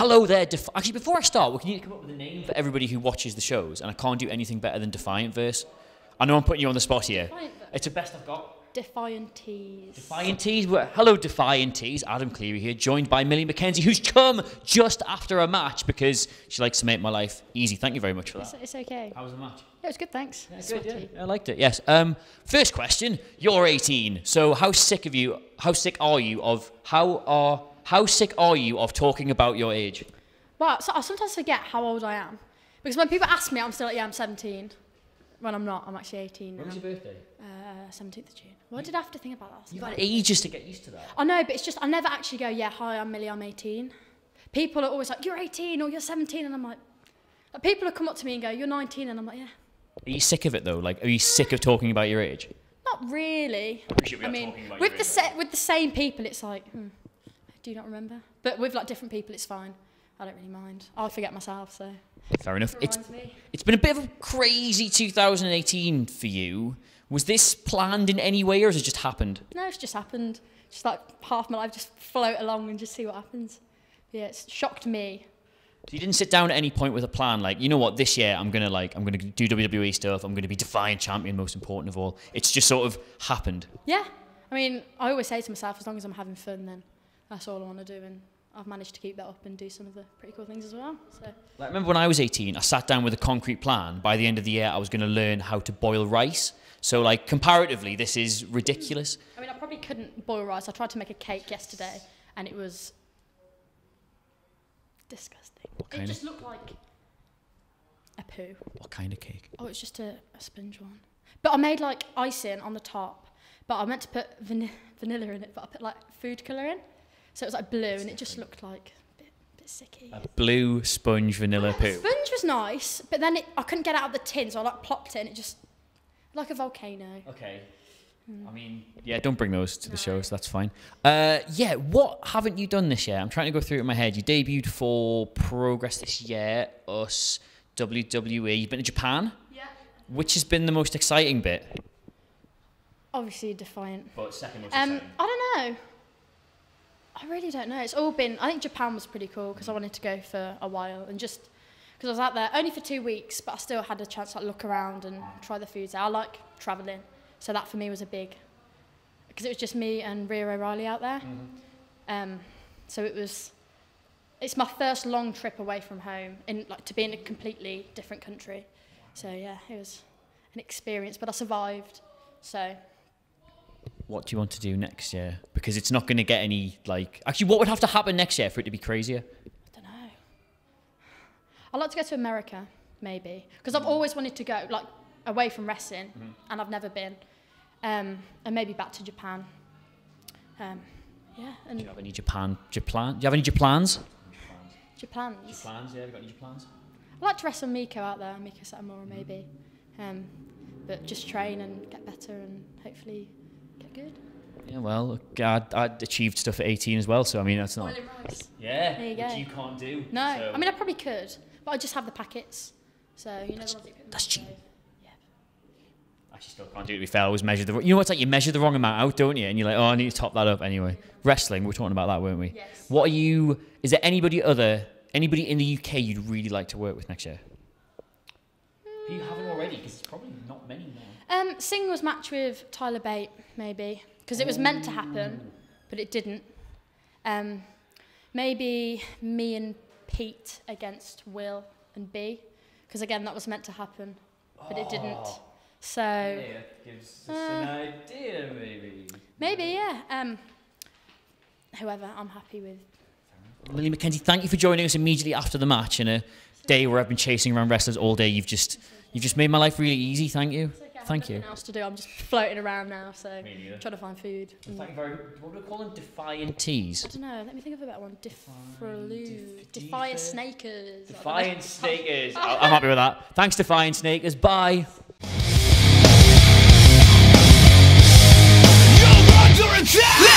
hello there, actually, before I start, we need to come up with a name for everybody who watches the shows, and I can't do anything better than Defiant verse. I know I'm putting you on the spot here. It's the best I've got. Defiantees. Defiantees. Hello, Defiantees. Adam Cleary here, joined by Millie McKenzie, who's come just after a match because she likes to make my life easy. Thank you very much for that. It's okay. How was the match? Yeah, it was good, thanks. Yeah, good, yeah. I liked it, yes. First question, you're 18. So how sick are you of talking about your age? Well, so I sometimes forget how old I am. Because when people ask me, I'm still like, yeah, I'm 17. When I'm not, I'm actually 18 now. When was your birthday? 17th of June. What did I have to think about that? You've had ages to get used to that. I know, but it's just, I never actually go, yeah, hi, I'm Millie, I'm 18. People are always like, you're 18 or you're 17, and I'm like people will come up to me and go, you're 19, and I'm like, yeah. Are you sick of it though? Like, are you sick of talking about your age? Not really. I mean, with the same people, it's like, do you not remember? But with like different people, it's fine. I don't really mind. I forget myself, so. Fair enough. It's been a bit of a crazy 2018 for you. Was this planned in any way, or has it just happened? No, it's just happened. Just like half my life, just float along and just see what happens. Yeah, it's shocked me. So you didn't sit down at any point with a plan, like, you know what, this year I'm gonna do WWE stuff. I'm gonna be Defiant champion, most important of all. It's just sort of happened. Yeah, I mean, I always say to myself, as long as I'm having fun, then that's all I want to do, and I've managed to keep that up and do some of the pretty cool things as well. So. Like, I remember when I was 18, I sat down with a concrete plan. By the end of the year, I was gonna learn how to boil rice. So, like, comparatively, this is ridiculous. I mean, I probably couldn't boil rice. I tried to make a cake yesterday, and it was disgusting. It just looked like a poo. What kind of cake? Oh, it's just a sponge one. But I made, like, icing on the top, but I meant to put vanilla in it, but I put, like, food colour in. So it was, like, blue, and it just looked like a bit sicky. A blue sponge vanilla poo. The sponge was nice, but then I couldn't get it out of the tin, so I, like, plopped it, and it just... like a volcano. Okay. I mean, yeah, don't bring those to the shows. That's fine. Yeah, what haven't you done this year? I'm trying to go through it in my head. You debuted for Progress this year, us, WWE. You've been to Japan? Yeah. Which has been the most exciting bit? Obviously Defiant. But second most exciting? I don't know. I really don't know. It's all been... I think Japan was pretty cool because I wanted to go for a while and just... because I was out there only for 2 weeks, but I still had a chance to like, look around and try the foods there. I like travelling, so that for me was a big... because it was just me and Rhea O'Reilly out there. So it's my first long trip away from home, to be in a completely different country. So yeah, it was an experience, but I survived, so... What do you want to do next year? Because it's not going to get any, like... Actually, what would have to happen next year for it to be crazier? I'd like to go to America, maybe, because I've always wanted to go, like, away from wrestling, and I've never been, and maybe back to Japan. Yeah. And do you have any Japan? Do you have any Japlans? Japlans? Japlans, yeah. Have you got any Japlans? I'd like to wrestle Miko out there, Miko Satomura, maybe. But just train and get better and hopefully get good. Yeah, well, I'd achieved stuff at 18 as well, so I mean, that's not... Boiling rice. Yeah, there you go. Which you can't do. No, so. I mean, I probably could, but I just have the packets. So, you know, that's cheap. Yeah. I still can't do it, to be fair. I always measure the... You know, it's like you measure the wrong amount out, don't you? And you're like, oh, I need to top that up anyway. Wrestling, we were talking about that, weren't we? Yes. What are you... Is there anybody in the UK you'd really like to work with next year? You haven't already, because it's probably not many now. Singles match with Tyler Bate, maybe. Because it was meant to happen, but it didn't. Maybe me and Pete against Will and B, because again that was meant to happen, but it didn't. So yeah, gives us an idea, maybe. Maybe, yeah. Whoever, I'm happy with. Millie McKenzie, thank you for joining us immediately after the match in a day where I've been chasing around wrestlers all day. You've just made my life really easy. Thank you. Thank you. Nothing else to do. I'm just floating around now, so trying to find food. Thank you very much. What do we call them? Defiantees? I don't know. Let me think of a better one. Defiant Snakers. Defiant Snakers. I'm happy with that. Thanks, Defiant Snakers. Bye. You're under attack!